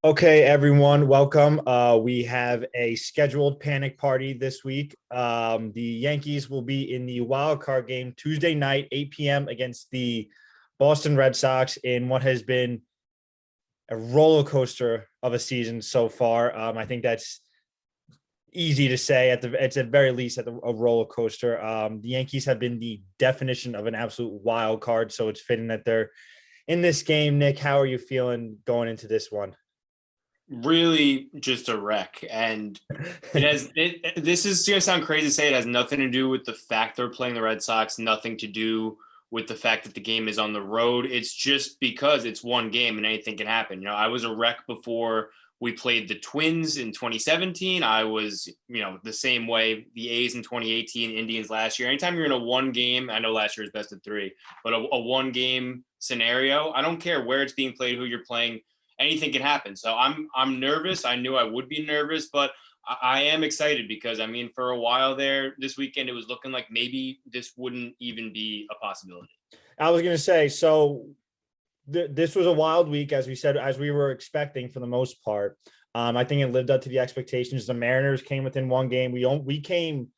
Okay, everyone, welcome. We have a scheduled panic party this week. The Yankees will be in the wild card game Tuesday night, 8 p.m. against the Boston Red Sox in what has been a roller coaster of a season so far. I think that's easy to say at the very least a roller coaster. The Yankees have been the definition of an absolute wild card, so it's fitting that they're in this game. Nick, how are you feeling going into this one? Really just a wreck. And this is gonna sound crazy to say it has nothing to do with the fact they're playing the Red Sox, nothing to do with the fact that the game is on the road. It's just because it's one game and anything can happen. I was a wreck before we played the Twins in 2017. I was, the same way, the A's in 2018, Indians last year. Anytime you're in a one game, I know last year was best of three, but a one game scenario, I don't care where it's being played, who you're playing, anything can happen. So I'm nervous. I knew I would be nervous, but I am excited because for a while there this weekend, it was looking like maybe this wouldn't even be a possibility. I was going to say, so this was a wild week, as we said, as we were expecting for the most part. I think it lived up to the expectations. The Mariners came within one game. We came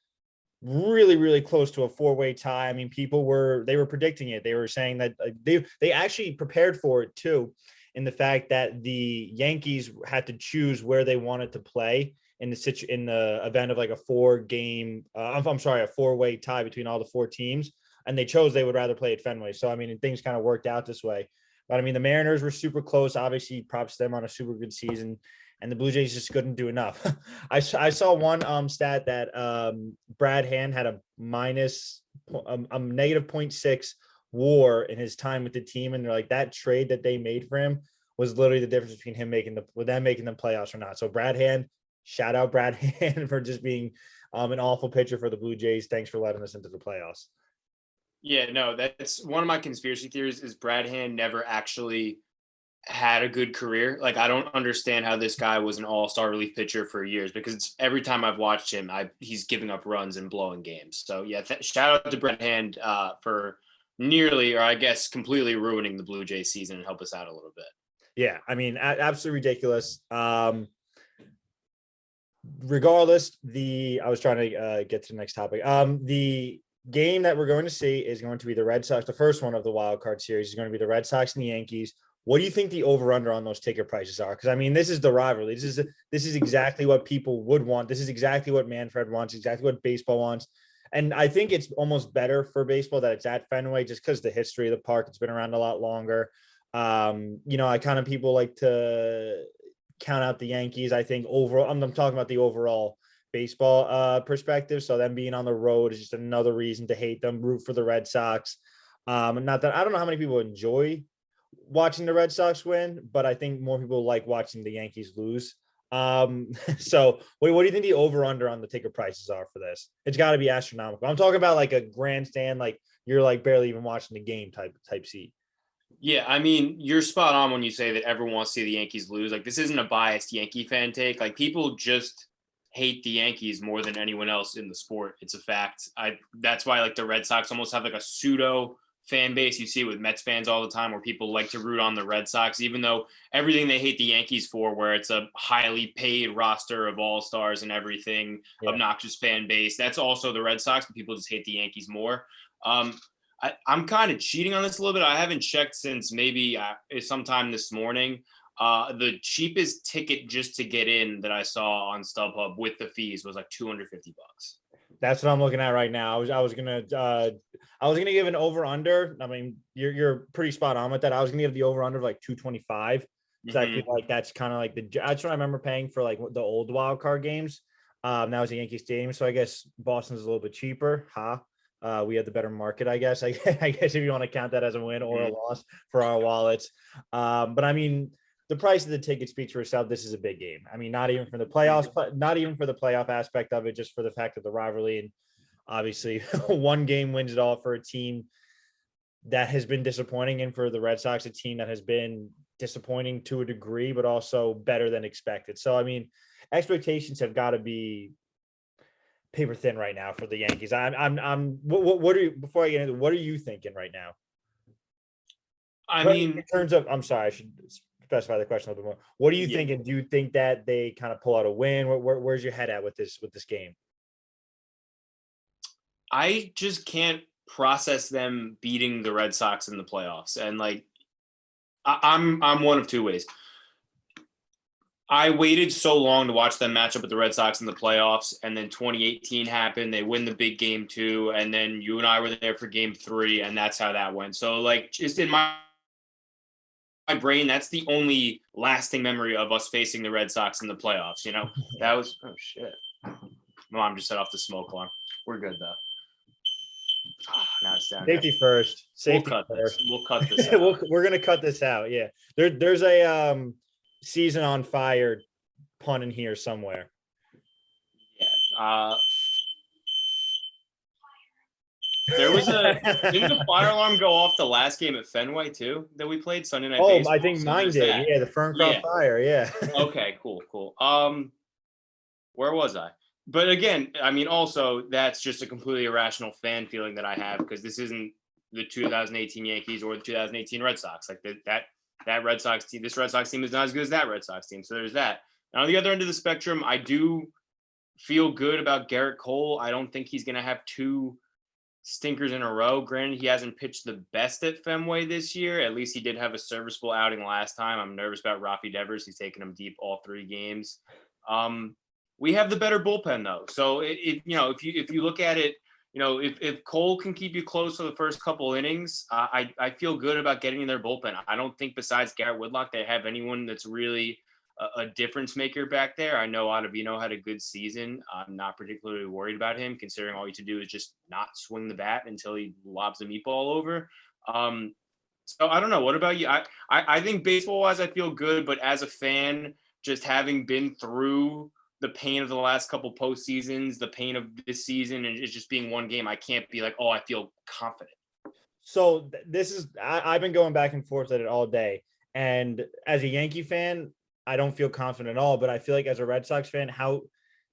really, really close to a four-way tie. I mean, they were predicting it. They were saying that they actually prepared for it too, in the fact that the Yankees had to choose where they wanted to play in the event of like a a four-way tie between all the four teams, and they chose they would rather play at Fenway. So things kind of worked out this way. But the Mariners were super close. Obviously, props to them on a super good season, and the Blue Jays just couldn't do enough. I saw one stat that Brad Hand had a negative 0.6 WAR in his time with the team, and they're like, that trade that they made for him was literally the difference between him making them playoffs or not. So Brad Hand, shout out Brad Hand for just being an awful pitcher for the Blue Jays. Thanks for letting us into the playoffs. Yeah, no, that's one of my conspiracy theories is Brad Hand never actually had a good career. Like, I don't understand how this guy was an all-star relief pitcher for years, because every time I've watched him, he's giving up runs and blowing games. So yeah, shout out to Brad Hand for nearly, or I guess completely ruining the Blue Jays season and help us out a little bit. Yeah, absolutely ridiculous. Regardless, I was trying to get to the next topic. The game that we're going to see is going to be the Red Sox. The first one of the wild card series is going to be the Red Sox and the Yankees. What do you think the over/under on those ticket prices are? Because this is the rivalry. This is exactly what people would want. This is exactly what Manfred wants. Exactly what baseball wants. And I think it's almost better for baseball that it's at Fenway, just because the history of the park. It's been around a lot longer. I kind of people like to count out the Yankees. I think overall, I'm talking about the overall baseball perspective. So them being on the road is just another reason to hate them. Root for the Red Sox. Not that I don't know how many people enjoy watching the Red Sox win, but I think more people like watching the Yankees lose. So what do you think the over under on the ticket prices are for this? It's got to be astronomical. I'm talking about like a grandstand, like you're like barely even watching the game type seat. Yeah, you're spot on when you say that everyone wants to see the Yankees lose. Like, this isn't a biased Yankee fan take. Like, people just hate the Yankees more than anyone else in the sport. It's a fact. That's why like the Red Sox almost have like a pseudo fan base. You see it with Mets fans all the time, where people like to root on the Red Sox, even though everything they hate the Yankees for, where it's a highly paid roster of all-stars and everything, Yeah. obnoxious fan base. That's also the Red Sox, but people just hate the Yankees more. I'm kind of cheating on this a little bit. I haven't checked since maybe sometime this morning. The cheapest ticket just to get in that I saw on StubHub with the fees was like $250. That's what I'm looking at right now. I was gonna give an over under. You're pretty spot on with that. I was gonna give the over under of like 225, because I feel like that's kind of like that's what I remember paying for like the old wild card games. That was a Yankee Stadium, so I guess Boston's a little bit cheaper. We had the better market, I guess. I guess if you want to count that as a win or a loss for our wallets. But the price of the ticket speaks for itself. This is a big game. Not even for the playoffs, but not even for the playoff aspect of it, just for the fact of the rivalry. And obviously, one game wins it all for a team that has been disappointing, and for the Red Sox, a team that has been disappointing to a degree, but also better than expected. So, expectations have got to be paper thin right now for the Yankees. What are you, before I get into, what are you thinking right now? In terms of, I'm sorry, I should specify the question a little bit more. What do you Yeah. think? And do you think that they kind of pull out a win? Where's your head at with this game? I just can't process them beating the Red Sox in the playoffs. And like, I'm one of two ways. I waited so long to watch them match up with the Red Sox in the playoffs, and then 2018 happened. They win the big game 2, and then you and I were there for game 3, and that's how that went. So like, just in my brain, that's the only lasting memory of us facing the Red Sox in the playoffs. You know, that was oh shit. My mom just set off the smoke alarm. We're good though. Now it's down. Safety first. Safety we'll cut first. this. We'll cut this out. We're gonna cut this out. Yeah. There's a season on fire pun in here somewhere. Yeah. There was didn't the fire alarm go off the last game at Fenway too that we played Sunday Night Baseball? I think mine did. Yeah, the Ferncroft fire. Yeah. Okay, cool. Where was I? But again, I mean, also that's just a completely irrational fan feeling that I have because this isn't the 2018 Yankees or the 2018 Red Sox. Like that Red Sox team, this Red Sox team is not as good as that Red Sox team. So there's that. And on the other end of the spectrum, I do feel good about Garrett Cole. I don't think he's going to have 2 stinkers in a row. Granted, he hasn't pitched the best at Fenway this year. At least he did have a serviceable outing last time. I'm nervous about Rafi Devers. He's taken him deep all 3 games. We have the better bullpen though. So if you look at it, if Cole can keep you close for the first couple innings, I feel good about getting in their bullpen. I don't think besides Garrett Whitlock they have anyone that's really a difference maker back there. I know Ottavino had a good season. I'm not particularly worried about him, considering all you to do is just not swing the bat until he lobs a meatball over. So I don't know. What about you? I think baseball-wise, I feel good, but as a fan, just having been through the pain of the last couple postseasons, the pain of this season, and it's just being one game, I can't be like, oh, I feel confident. So I've been going back and forth at it all day. And as a Yankee fan, I don't feel confident at all, but I feel like as a Red Sox fan, how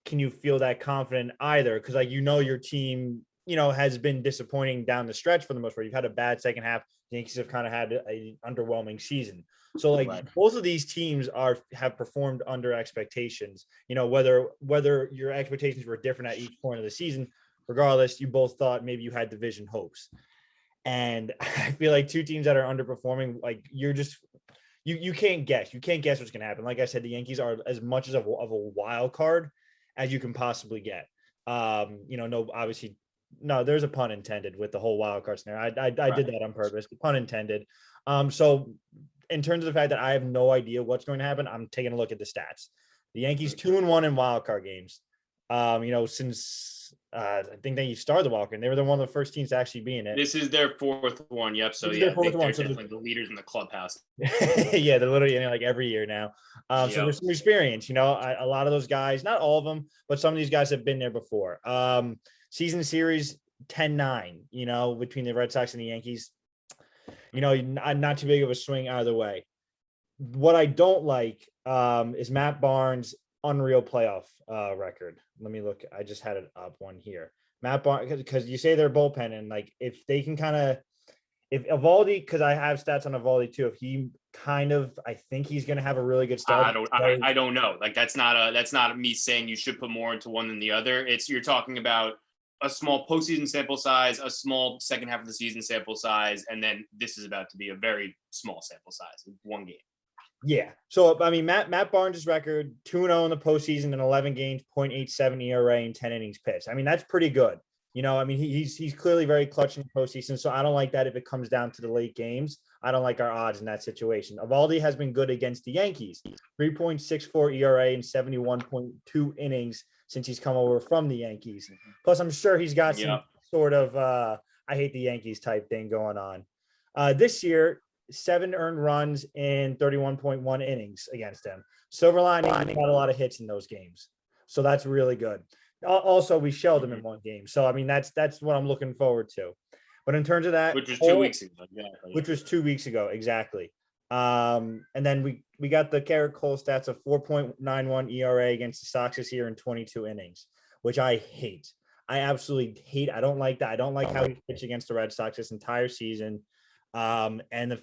can you feel that confident either? Because your team, has been disappointing down the stretch for the most part. You've had a bad second half. The Yankees have kind of had an underwhelming season. So right. Both of these teams have performed under expectations, whether your expectations were different at each point of the season, regardless, you both thought maybe you had division hopes. And I feel like 2 teams that are underperforming, like you're just, you can't guess. You can't guess what's going to happen. Like I said, the Yankees are as much as of a wild card as you can possibly get. No, there's a pun intended with the whole wild card scenario. I did that on purpose. Pun intended. So in terms of the fact that I have no idea what's going to happen, I'm taking a look at the stats. The Yankees 2-1 in wild card games. Since I think they started the wild card, they were one of the first teams to actually be in it. This is their 4th one. Yep. So yeah, they're definitely the leaders in the clubhouse. Yeah, they're literally like every year now. So there's some experience. A lot of those guys, not all of them, but some of these guys have been there before. Season series 10-9. Between the Red Sox and the Yankees. Not too big of a swing either way. What I don't like is Matt Barnes' unreal playoff record. Let me look. I just had it up one here. Matt Barnes, because you say their bullpen, and like if they can if Eovaldi, because I have stats on Eovaldi too. If he I think he's going to have a really good start. I don't know. Like that's not me saying you should put more into one than the other. You're talking about a small postseason sample size, a small second half of the season sample size, and then this is about to be a very small sample size, one game. Yeah. So, I mean, Matt Barnes' record, 2-0 in the postseason in 11 games, 0.87 ERA in 10 innings pitched. I mean, that's pretty good. He's clearly very clutch in the postseason, so I don't like that if it comes down to the late games. I don't like our odds in that situation. Eovaldi has been good against the Yankees, 3.64 ERA in 71.2 innings since he's come over from the Yankees. Plus, I'm sure he's got some sort of I hate the Yankees type thing going on. This year, 7 earned runs in 31.1 innings against him. Silver lining, he got a lot of hits in those games. So that's really good. Also, we shelled him in one game. So, I mean, that's what I'm looking forward to. But in terms of that, which was 2 weeks ago. Which was 2 weeks ago, exactly. And then we got the Garrett Cole stats of 4.91 ERA against the Sox this year in 22 innings, which I hate. I absolutely hate. I don't like that. I don't like how he pitched against the Red Sox this entire season. And the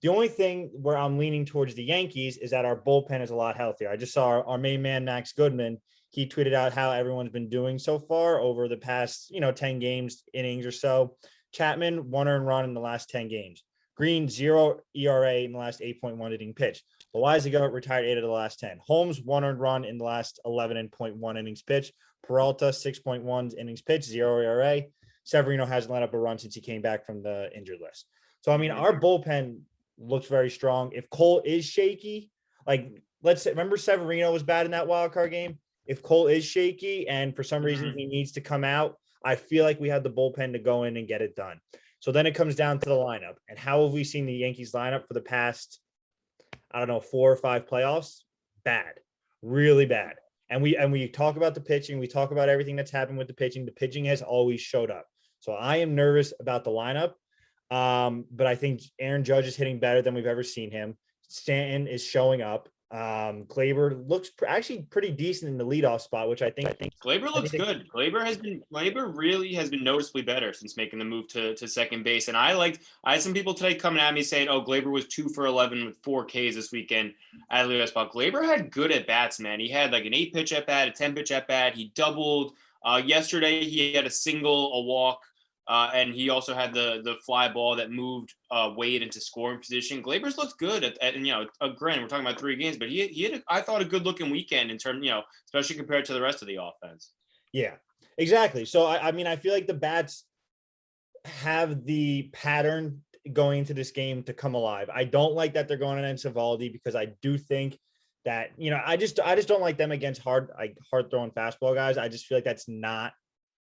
The only thing where I'm leaning towards the Yankees is that our bullpen is a lot healthier. I just saw our main man, Max Goodman. He tweeted out how everyone's been doing so far over the past, 10 games, innings or so. Chapman, 1 earned run in the last 10 games. Green, 0 ERA in the last 8.1 inning pitch. Loizaga retired 8 of the last 10. Holmes, 1 earned run in the last 11.1 innings pitch. Peralta, 6.1 innings pitch, 0 ERA. Severino hasn't let up a run since he came back from the injured list. So, I mean, our bullpen looks very strong. If Cole is shaky, like, let's say, remember Severino was bad in that wild card game? If Cole is shaky and for some reason he needs to come out, I feel like we have the bullpen to go in and get it done. So then it comes down to the lineup. And how have we seen the Yankees lineup for the past, 4 or 5 playoffs? Bad, really bad. And we talk about the pitching. We talk about everything that's happened with the pitching. The pitching has always showed up. So I am nervous about the lineup. But I think Aaron Judge is hitting better than we've ever seen him. Stanton is showing up. Gleyber looks actually pretty decent in the leadoff spot, which I think Gleyber looks good. Gleyber really has been noticeably better since making the move to second base. And I had some people today coming at me saying, "Oh, Gleyber was 2 for 11 with 4 Ks this weekend at leadoff spot." Gleyber had good at bats, man. He had like an 8-pitch at bat, a 10-pitch at bat. He doubled. Yesterday he had a single, a walk. And he also had the fly ball that moved Wade into scoring position. Gleyber's looked good at granted, we're talking about 3 games, but he had, I thought, a good looking weekend in terms, especially compared to the rest of the offense. Yeah, exactly. So, I mean, I feel like the bats have the pattern going into this game to come alive. I don't like that they're going against Eovaldi because I do think that, I just don't like them against hard throwing fastball guys. I just feel like that's not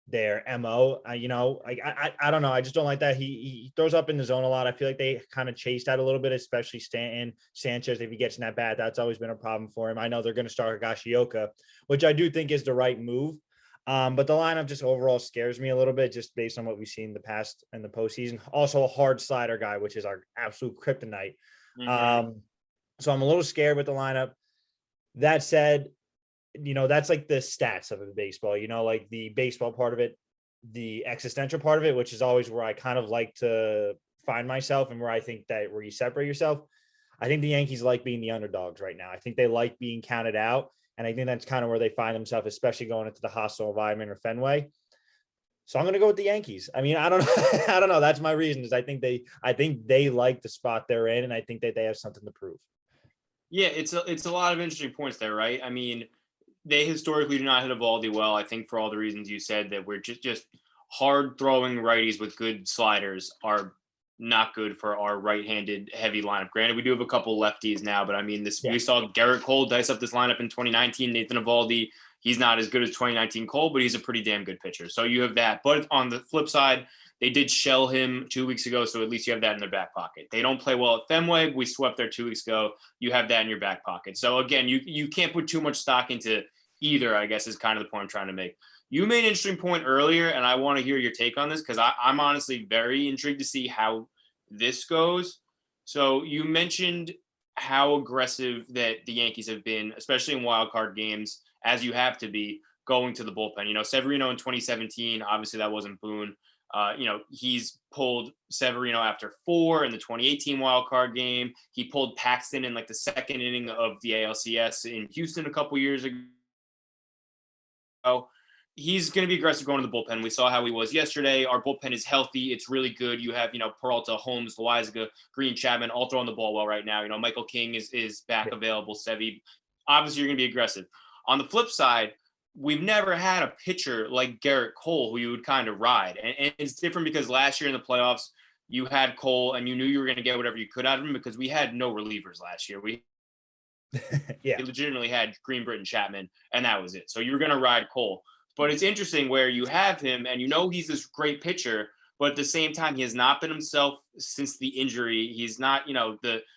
their MO. I don't know. I just don't like that. He throws up in the zone a lot. I feel like they kind of chased that a little bit, especially Stanton. Sanchez, if he gets in that bat, that's always been a problem for him. I know they're going to start Higashioka, which I do think is the right move. But the lineup just overall scares me a little bit just based on what we've seen in the past and the postseason. Also a hard slider guy, which is our absolute kryptonite. So I'm a little scared with the lineup. That said, that's like the stats of the baseball, like the baseball part of it, the existential part of it, which is always where I kind of like to find myself and where I think that where you separate yourself. I think the Yankees like being the underdogs right now. I think they like being counted out. And I think that's kind of where they find themselves, especially going into the hostile environment or Fenway. So I'm going to go with the Yankees. I mean, I don't know. I don't know. That's my reason is I think they like the spot they're in. And I think that they have something to prove. Yeah, it's a lot of interesting points there, right? I mean, they historically do not hit Eovaldi well. I think for all the reasons you said, that we're just hard throwing righties with good sliders are not good for our right-handed heavy lineup. Granted, we do have a couple lefties now, but I mean, we saw Garrett Cole dice up this lineup in 2019. Nathan Eovaldi, he's not as good as 2019 Cole, but he's a pretty damn good pitcher. So you have that. But on the flip side, they did shell him 2 weeks ago, so at least you have that in their back pocket. They don't play well at Fenway. We swept there 2 weeks ago. You have that in your back pocket. So again, you can't put too much stock into either, I guess, is kind of the point I'm trying to make. You made an interesting point earlier, and I want to hear your take on this because I'm honestly very intrigued to see how this goes. So you mentioned how aggressive that the Yankees have been, especially in wild card games, as you have to be, going to the bullpen. Severino in 2017, obviously that wasn't Boone. He's pulled Severino after 4 in the 2018 wild card game. He pulled Paxton in like the second inning of the ALCS in Houston a couple years ago. He's going to be aggressive going to the bullpen. We saw how he was yesterday. Our bullpen is healthy. It's really good. You have, Peralta, Holmes, Loizaga, Green, Chapman, all throwing the ball well right now. Michael King is back available. Sevy, obviously you're going to be aggressive. On the flip side, we've never had a pitcher like Garrett Cole who you would kind of ride. And it's different because last year in the playoffs, you had Cole and you knew you were going to get whatever you could out of him because we had no relievers last year. We legitimately had Green, Britton, Chapman, and that was it. So you were going to ride Cole. But it's interesting where you have him and he's this great pitcher, but at the same time, he has not been himself since the injury. He's not,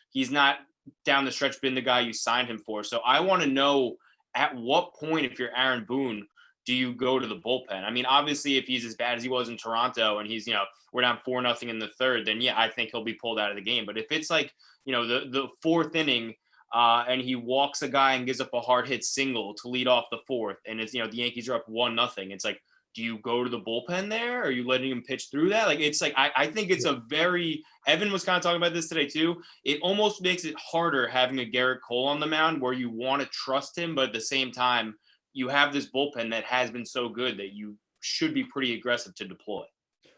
he's not down the stretch been the guy you signed him for. So I want to know at what point, if you're Aaron Boone, do you go to the bullpen? I mean, obviously, if he's as bad as he was in Toronto and he's, we're down 4-0 in the third, then yeah, I think he'll be pulled out of the game. But if it's like, the fourth inning, and he walks a guy and gives up a hard hit single to lead off the fourth, and it's the Yankees are up 1-0. It's like, do you go to the bullpen there? Are you letting him pitch through that? Like, it's like, I think it's a very, Evan was kind of talking about this today too. It almost makes it harder having a Garrett Cole on the mound where you want to trust him, but at the same time, you have this bullpen that has been so good that you should be pretty aggressive to deploy.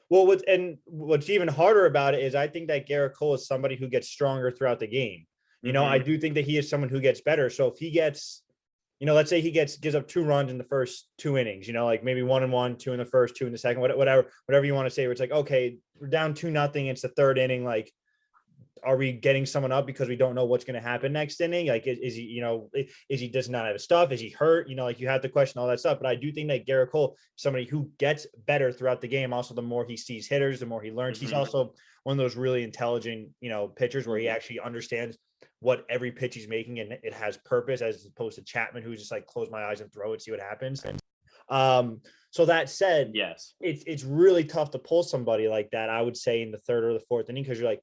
Well, what's even harder about it is I think that Garrett Cole is somebody who gets stronger throughout the game. I do think that he is someone who gets better. So if he gets, let's say he gives up 2 runs in the first 2 innings, like maybe 1-1, 2 in the first, 2 in the second, whatever you want to say, where it's like, okay, we're down 2-0. It's the 3rd inning. Like, are we getting someone up because we don't know what's going to happen next inning? Like, is he, is he does not have his stuff? Is he hurt? Like, you have to question all that stuff. But I do think that Garrett Cole, somebody who gets better throughout the game. Also, the more he sees hitters, the more he learns. He's also one of those really intelligent, pitchers where he actually understands what every pitch he's making and it has purpose, as opposed to Chapman, who's just like, close my eyes and throw it, see what happens. So that said, yes, it's really tough to pull somebody like that, I would say, in the 3rd or the 4th inning, because you're like,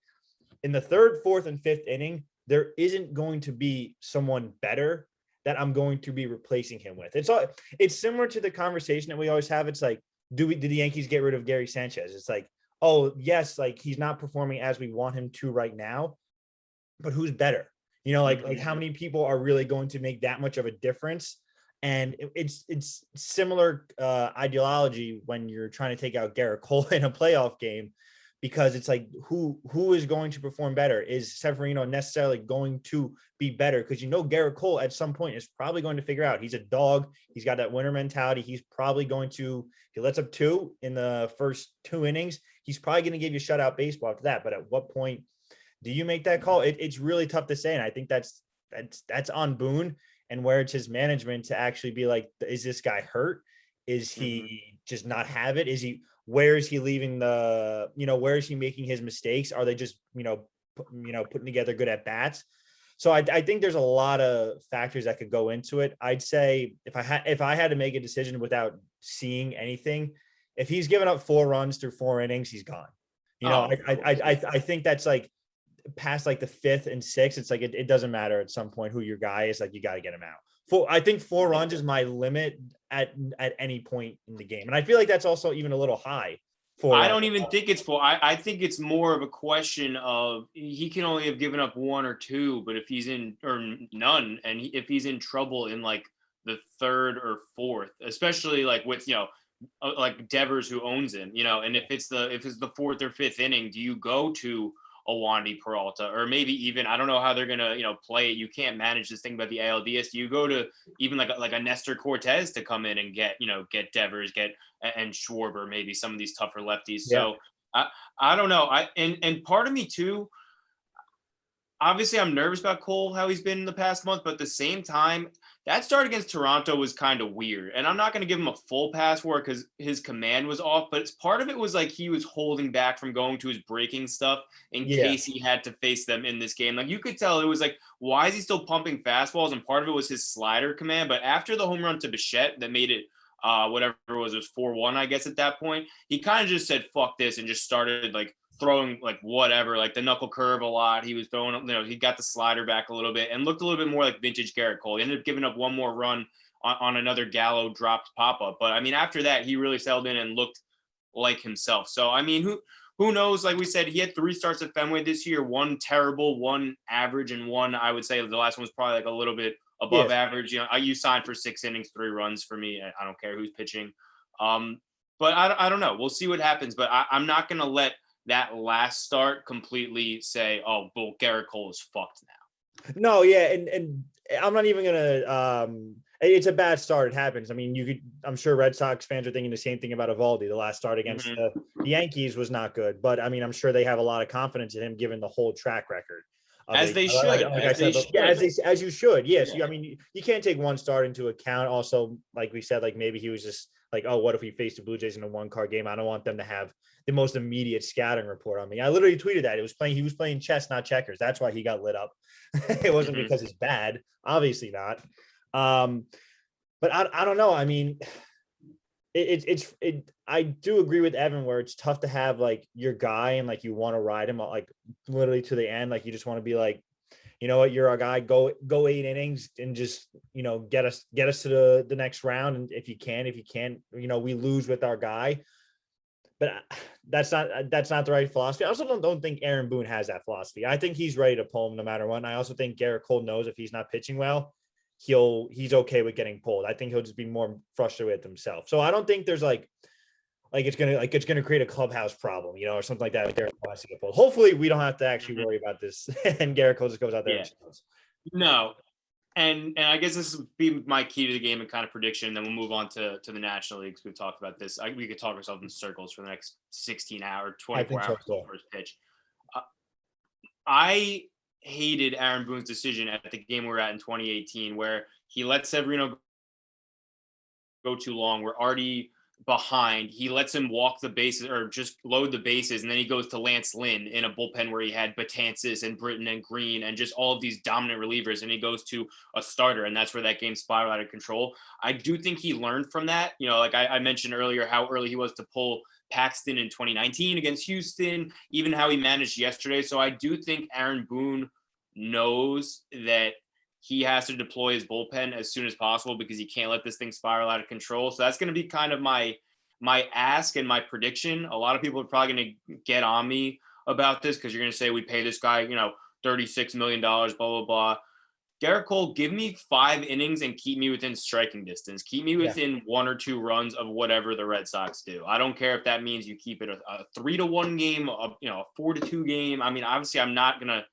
in the 3rd, 4th, and 5th inning, there isn't going to be someone better that I'm going to be replacing him with. It's similar to the conversation that we always have. It's like, did the Yankees get rid of Gary Sanchez? It's like, oh yes, like, he's not performing as we want him to right now, but who's better? Like how many people are really going to make that much of a difference? And it's similar ideology when you're trying to take out Garrett Cole in a playoff game, because it's like, who is going to perform better? Is Severino necessarily going to be better? Because Garrett Cole at some point is probably going to figure out he's a dog. He's got that winner mentality. He's probably going to, if he lets up 2 in the first 2 innings, he's probably going to give you shutout baseball after that. But at what point do you make that call? It's really tough to say. And I think that's on Boone, and where it's his management to actually be like, is this guy hurt? Is he just not have it? Where is he leaving where is he making his mistakes? Are they just, putting together good at bats? So I think there's a lot of factors that could go into it. I'd say if I had to make a decision without seeing anything, if he's given up 4 runs through 4 innings, he's gone. I think that's like past like the 5th and 6th. It's like, it doesn't matter at some point who your guy is. Like, you got to get him out. I think 4 runs is my limit at any point in the game. And I feel like that's also even a little high. I don't even think it's 4. I think it's more of a question of, he can only have given up 1 or 2, but if he's in, or none, and if he's in trouble in like the 3rd or 4th, especially like with, like Devers, who owns him, and if it's the 4th or 5th inning, do you go to Eovaldi, Peralta, or maybe even, I don't know how they're gonna play it. You can't manage this thing about the ALDS. You go to even like a Nestor Cortez to come in and get Devers, and Schwarber, maybe some of these tougher lefties. Yeah. So I don't know. And part of me too, obviously I'm nervous about Cole, how he's been in the past month, but at the same time, that start against Toronto was kind of weird. And I'm not going to give him a full pass for it because his command was off, but part of it was like he was holding back from going to his breaking stuff in case he had to face them in this game. Like, you could tell it was like, why is he still pumping fastballs? And part of it was his slider command. But after the home run to Bichette that made it whatever it was 4-1, I guess at that point, he kind of just said, fuck this, and just started like throwing like whatever, like the knuckle curve a lot. He was throwing, he got the slider back a little bit and looked a little bit more like vintage Garrett Cole. He ended up giving up 1 more run on another Gallo dropped pop-up. But I mean, after that, he really settled in and looked like himself. So, I mean, who knows? Like we said, he had 3 starts at Fenway this year, 1 terrible, 1 average, and 1, I would say the last one was probably like a little bit above average. You signed for 6 innings, 3 runs for me. I don't care who's pitching. But I don't know. We'll see what happens. But I'm not going to let that last start completely say, oh, well, Garrett Cole is fucked now. No, yeah, and I'm not even gonna it's a bad start. It happens. I mean, I'm sure Red Sox fans are thinking the same thing about Eovaldi. The last start against the Yankees was not good, but I mean, I'm sure they have a lot of confidence in him given the whole track record. As they should. As you should. Yes. I mean, you can't take one start into account. Also, like we said, like maybe he was just like, oh, what if we faced the Blue Jays in a 1-card game? I don't want them to have the most immediate scouting report on me. I literally tweeted that he was playing chess, not checkers. That's why he got lit up. It wasn't because it's bad. Obviously not. But I don't know. I mean, I do agree with Evan where it's tough to have like your guy and like you want to ride him like literally to the end. Like you just want to be like, you know what, you're our guy. Go 8 innings and just, get us to the next round. And if you can't, we lose with our guy. But that's not the right philosophy. I also don't think Aaron Boone has that philosophy. I think he's ready to pull him no matter what. And I also think Garrett Cole knows if he's not pitching well, he's okay with getting pulled. I think he'll just be more frustrated with himself. So I don't think there's it's gonna create a clubhouse problem, or something like that. Like Garrett Cole has to get pulled. Hopefully we don't have to actually worry about this, and Garrett Cole just goes out there and shows. No. And I guess this would be my key to the game and kind of prediction. And then we'll move on to the National Leagues. We've talked about this. We could talk ourselves in circles for the next 16 hours, 24 hours before first pitch. I hated Aaron Boone's decision at the game we were at in 2018, where he let Severino go too long. We're already behind. He lets him walk the bases or just load the bases, and then he goes to Lance Lynn in a bullpen where he had Betances and Britton and Green and just all of these dominant relievers, and he goes to a starter, and that's where that game spiraled out of control. I do think he learned from that. Like I mentioned earlier, how early he was to pull Paxton in 2019 against Houston, even how he managed yesterday. So I do think Aaron Boone knows that he has to deploy his bullpen as soon as possible because he can't let this thing spiral out of control. So that's going to be kind of my ask and my prediction. A lot of people are probably going to get on me about this because you're going to say we pay this guy, $36 million, blah, blah, blah. Garrett Cole, give me 5 innings and keep me within striking distance. Keep me within 1 or 2 runs of whatever the Red Sox do. I don't care if that means you keep it a 3-1 game, a 4-2 game. I mean, obviously I'm not going to,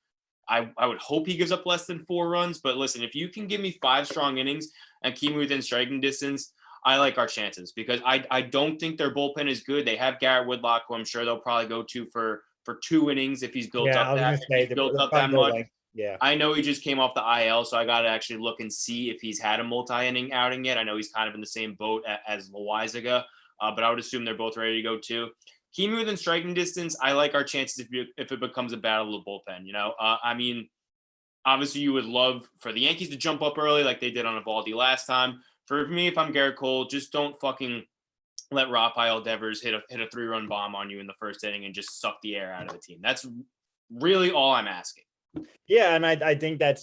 I would hope he gives up less than 4 runs, but listen, if you can give me 5 strong innings and keep me within striking distance, I like our chances because I don't think their bullpen is good. They have Garrett Whitlock, who I'm sure they'll probably go to for 2 innings if he's built up that much. Yeah. I know he just came off the IL, so I got to actually look and see if he's had a multi-inning outing yet. I know he's kind of in the same boat as Loizaga, but I would assume they're both ready to go too. Keep me within striking distance. I like our chances if it becomes a battle of the bullpen. I mean, obviously you would love for the Yankees to jump up early like they did on Eovaldi last time. For me, if I'm Garrett Cole, just don't fucking let Rafael Devers hit a 3-run bomb on you in the first inning and just suck the air out of the team. That's really all I'm asking. Yeah, and I think I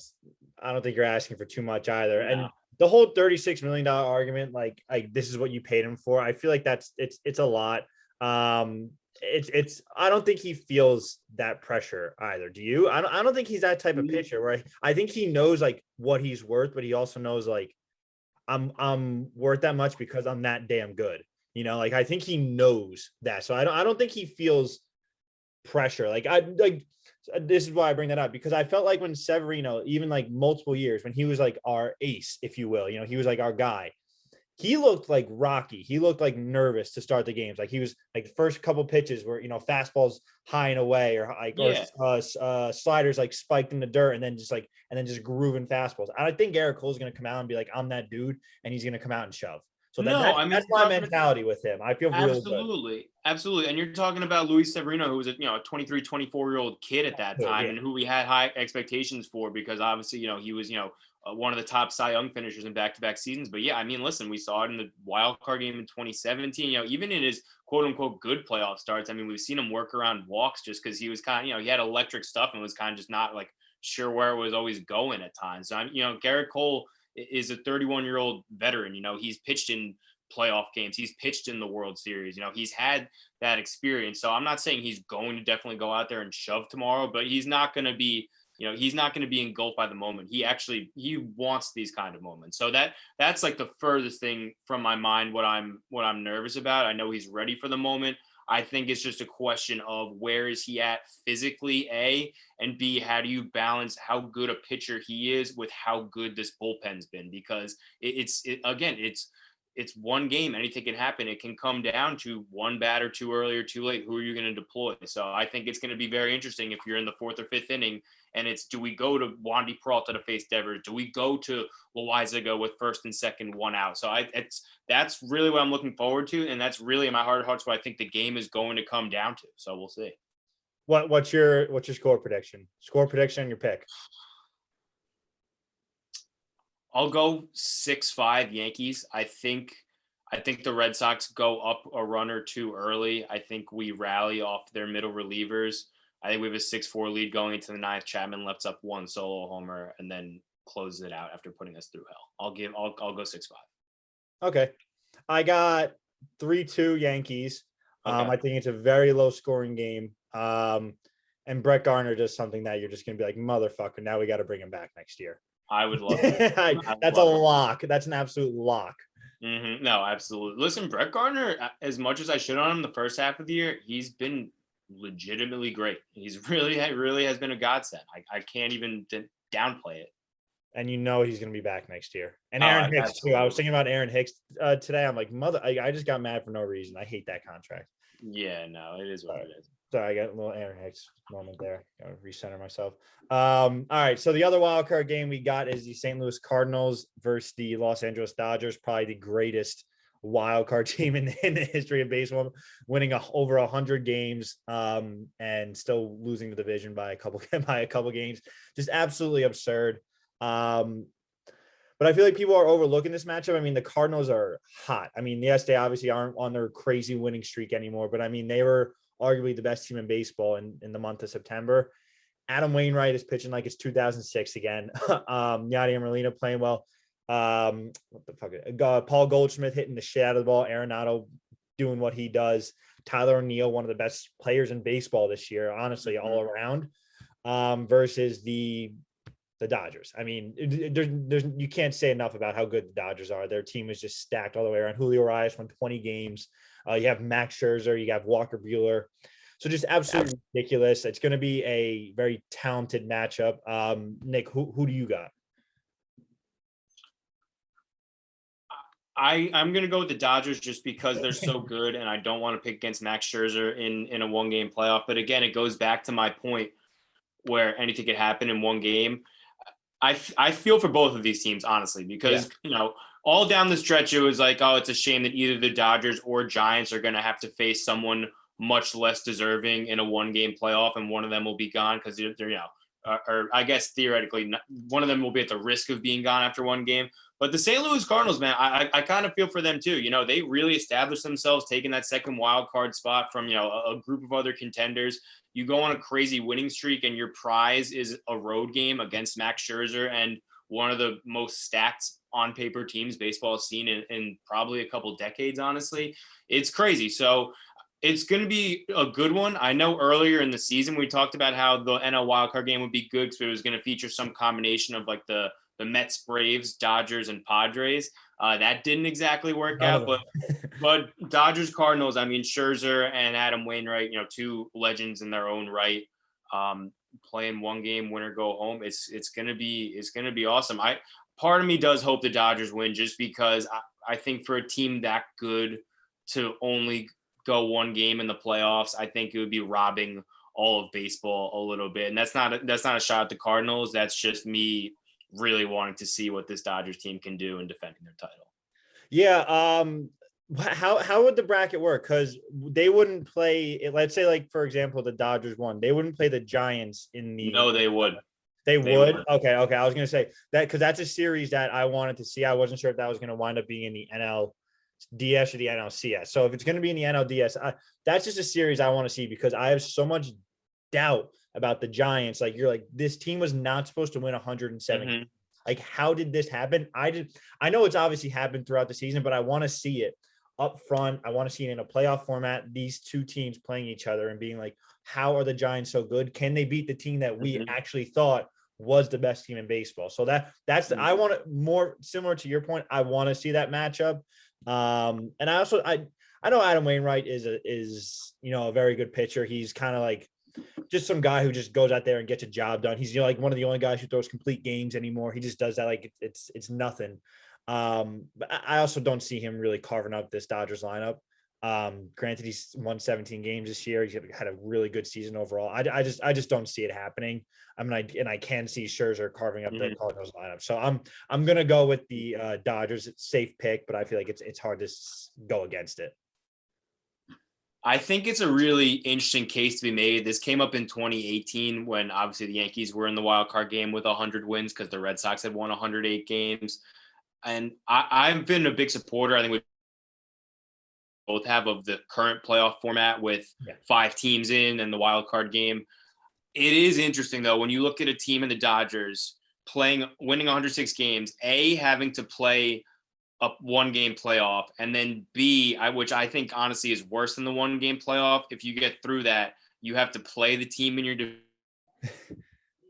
don't think you're asking for too much either. No. And the whole $36 million argument, like this is what you paid him for. I feel like it's a lot. It's I don't think he feels that pressure either. Do you? I don't think he's that type of pitcher where I think he knows like what he's worth, but he also knows like I'm worth that much because I'm that damn good. Like I think he knows that. So I don't think he feels pressure. This is why I bring that up, because I felt like when Severino, even like multiple years, when he was like our ace, if you will, he was like our guy. He looked like Rocky. He looked like nervous to start the games. Like he was like the first couple pitches were, fastballs high and away or sliders like spiked in the dirt and then just grooving fastballs. I think Garrett Cole's going to come out and be like, I'm that dude. And he's going to come out and shove. So that's my mentality with him. I feel real good. Absolutely. And you're talking about Luis Severino, who was a 23, 24-year-old kid at that time and who we had high expectations for because obviously, he was, one of the top Cy Young finishers in back-to-back seasons. But yeah, I mean, listen, we saw it in the wild card game in 2017, even in his quote unquote good playoff starts. I mean, we've seen him work around walks just because he was kind of, he had electric stuff and was kind of just not like sure where it was always going at times. So Garrett Cole is a 31-year-old veteran. He's pitched in playoff games. He's pitched in the World Series. He's had that experience. So I'm not saying he's going to definitely go out there and shove tomorrow, but he's not going to be, he's not going to be engulfed by the moment. He wants these kind of moments. So that's like the furthest thing from my mind, what I'm nervous about. I know he's ready for the moment. I think it's just a question of where is he at physically, A, and B, how do you balance how good a pitcher he is with how good this bullpen's been? Because it's one game. Anything can happen. It can come down to one batter too early or too late. Who are you going to deploy? So I think it's going to be very interesting if you're in the 4th or 5th inning and it's, do we go to Wandy Peralta to face Devers? Do we go to Loizaga with first and second, 1 out? So that's really what I'm looking forward to. And that's really in my heart of hearts what I think the game is going to come down to. So we'll see. What's your score prediction? Score prediction, your pick. I'll go 6-5 Yankees. I think the Red Sox go up a run or two early. I think we rally off their middle relievers. I think we have a 6-4 lead going into the ninth. Chapman lets up one solo homer and then closes it out after putting us through hell. I'll go 6-5. Okay. I got 3-2 Yankees. Okay. I think it's a very low scoring game. And Brett Garner does something that you're just going to be like, motherfucker, now we got to bring him back next year. I would love it. That's a lock. That's an absolute lock. Mm-hmm. No, absolutely. Listen, Brett Gardner, as much as I shit on him the first half of the year, he's been legitimately great. He's really has been a godsend. I can't even downplay it. And he's going to be back next year. And Aaron Hicks, absolutely. Too. I was thinking about Aaron Hicks today. I'm like, I just got mad for no reason. I hate that contract. Yeah, no, it is what it is. Sorry, I got a little Aaron Hicks moment there. Gotta recenter myself. All right. So the other wild card game we got is the St. Louis Cardinals versus the Los Angeles Dodgers, probably the greatest wild card team in the history of baseball, winning over 100 games and still losing the division by a couple games. Just absolutely absurd. But I feel like people are overlooking this matchup. I mean, the Cardinals are hot. I mean, yes, they obviously aren't on their crazy winning streak anymore, but I mean, they were arguably the best team in baseball in the month of September. Adam Wainwright is pitching like it's 2006 again. Yadier Molina playing well. What the fuck? Paul Goldschmidt hitting the shit out of the ball. Arenado doing what he does. Tyler O'Neill, one of the best players in baseball this year, honestly, all around. Versus the Dodgers. I mean, there's you can't say enough about how good the Dodgers are. Their team is just stacked all the way around. Julio Urias won 20 games. You have Max Scherzer. You have Walker Buehler. So just absolutely ridiculous. It's going to be a very talented matchup. Nick, who do you got? I'm going to go with the Dodgers just because they're so good, and I don't want to pick against Max Scherzer in a one-game playoff. But again, it goes back to my point where anything could happen in one game. I feel for both of these teams, honestly, because, all down the stretch, it was like, oh, it's a shame that either the Dodgers or Giants are going to have to face someone much less deserving in a one-game playoff, and one of them will be gone because they're or I guess theoretically, one of them will be at the risk of being gone after one game. But the St. Louis Cardinals, man, I kind of feel for them too. They really established themselves, taking that second wild card spot from a group of other contenders. You go on a crazy winning streak, and your prize is a road game against Max Scherzer and one of the most stacked on paper teams baseball has seen in probably a couple decades. Honestly, it's crazy. So it's going to be a good one. I know earlier in the season we talked about how the NL wildcard game would be good because it was going to feature some combination of like the Mets, Braves, Dodgers, and Padres. That didn't exactly work out, but Dodgers, Cardinals. I mean, Scherzer and Adam Wainwright, two legends in their own right, playing one game, winner go home. It's gonna be awesome. Part of me does hope the Dodgers win just because I think for a team that good to only go one game in the playoffs, I think it would be robbing all of baseball a little bit. And that's not a shot at the Cardinals. That's just me really wanting to see what this Dodgers team can do in defending their title. Yeah. How would the bracket work? Because they wouldn't play. Let's say, like for example, the Dodgers won. They wouldn't play the Giants in the. No, they would. They would. Okay. I was gonna say that because that's a series that I wanted to see. I wasn't sure if that was gonna wind up being in the NLDS or the NLCS. So if it's gonna be in the NLDS, that's just a series I want to see because I have so much doubt about the Giants. Like you're like, this team was not supposed to win 107. Mm-hmm. Like, how did this happen? I know it's obviously happened throughout the season, but I want to see it up front. I want to see it in a playoff format, these two teams playing each other and being like, how are the Giants so good? Can they beat the team that we actually thought was the best team in baseball? So that's I want it more similar to your point. I want to see that matchup. And I know Adam Wainwright is a very good pitcher. He's kind of like just some guy who just goes out there and gets a job done. He's like one of the only guys who throws complete games anymore. He just does that like it's nothing. But I also don't see him really carving up this Dodgers lineup. Granted, he's won 17 games this year. He's had a really good season overall. I just don't see it happening. I mean, I can see Scherzer carving up the Cardinals lineup. So I'm gonna go with the Dodgers. It's a safe pick, but I feel like it's hard to go against it. I think it's a really interesting case to be made. This came up in 2018 when obviously the Yankees were in the wild card game with 100 wins because the Red Sox had won 108 games. And I've been a big supporter. I think we both have of the current playoff format with 5 teams in and the wild card game. It is interesting though when you look at a team in the Dodgers winning 106 games, having to play a 1-game playoff, and then B, which I think honestly is worse than the 1-game playoff. If you get through that, you have to play the team in your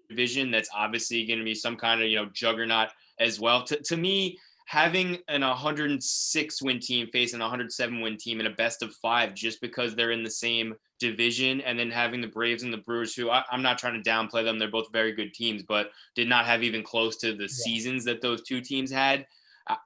division that's obviously going to be some kind of juggernaut as well. To me, having an 106 win team facing a 107 win team in a best of 5 just because they're in the same division, and then having the Braves and the Brewers, who I'm not trying to downplay them, they're both very good teams, but did not have even close to the seasons that those two teams had.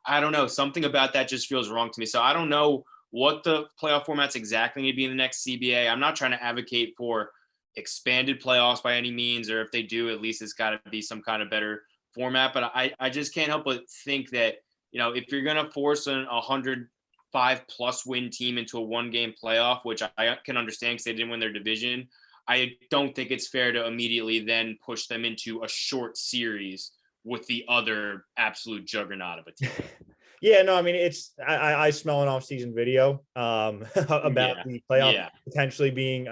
I don't know, something about that just feels wrong to me. So I don't know what the playoff format's exactly going to be in the next CBA. I'm not trying to advocate for expanded playoffs by any means, or if they do, at least it's got to be some kind of better format. But I just can't help but think that, if you're going to force a 105+ win team into a 1-game playoff, which I can understand because they didn't win their division, I don't think it's fair to immediately then push them into a short series with the other absolute juggernaut of a team. Yeah, no, I mean, I smell an off-season video about the playoff potentially being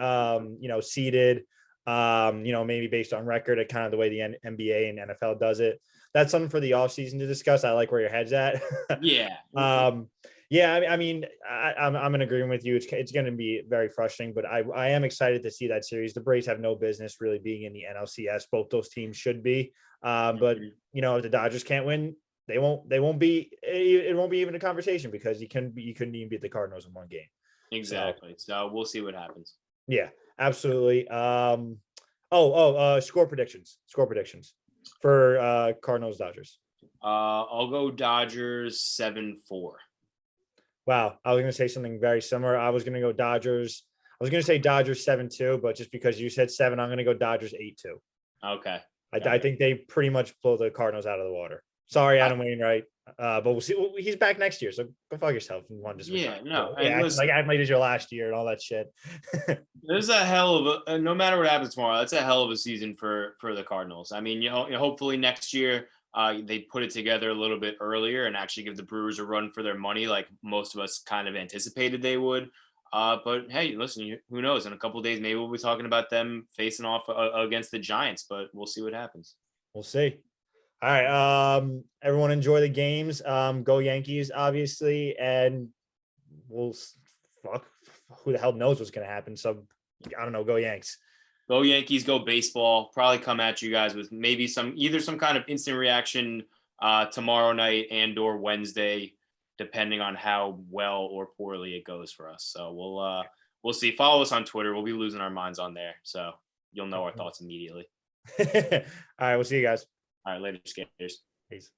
seeded, maybe based on record at kind of the way the NBA and NFL does it. That's something for the off-season to discuss. I like where your head's at. I'm in agreement with you. It's going to be very frustrating, but I am excited to see that series. The Braves have no business really being in the NLCS. Both those teams should be. But if the Dodgers can't win, it won't be even a conversation because you couldn't even beat the Cardinals in 1 game. Exactly. So we'll see what happens. Yeah, absolutely. Score predictions for Cardinals Dodgers. I'll go Dodgers 7-4. Wow, I was going to say something very similar. I was going to go Dodgers. I was going to say Dodgers 7-2, but just because you said 7, I'm going to go Dodgers 8-2. Okay. I think they pretty much blow the Cardinals out of the water. Sorry, Adam Wainwright. But we'll see. He's back next year, so go fuck yourself. And one just act like it was your last year and all that shit. There's a hell of a. No matter what happens tomorrow, that's a hell of a season for the Cardinals. I mean, hopefully next year they put it together a little bit earlier and actually give the Brewers a run for their money, like most of us kind of anticipated they would. But hey, listen, who knows? In a couple of days, maybe we'll be talking about them facing off against the Giants, but we'll see what happens. We'll see. All right. Everyone enjoy the games. Go Yankees, obviously, and we'll who the hell knows what's going to happen. So I don't know. Go Yanks. Go Yankees. Go baseball. Probably come at you guys with maybe some kind of instant reaction tomorrow night and/or Wednesday, depending on how well or poorly it goes for us. So we'll see. Follow us on Twitter. We'll be losing our minds on there, so you'll know our thoughts immediately. All right. We'll see you guys. All right, later, skaters. Peace.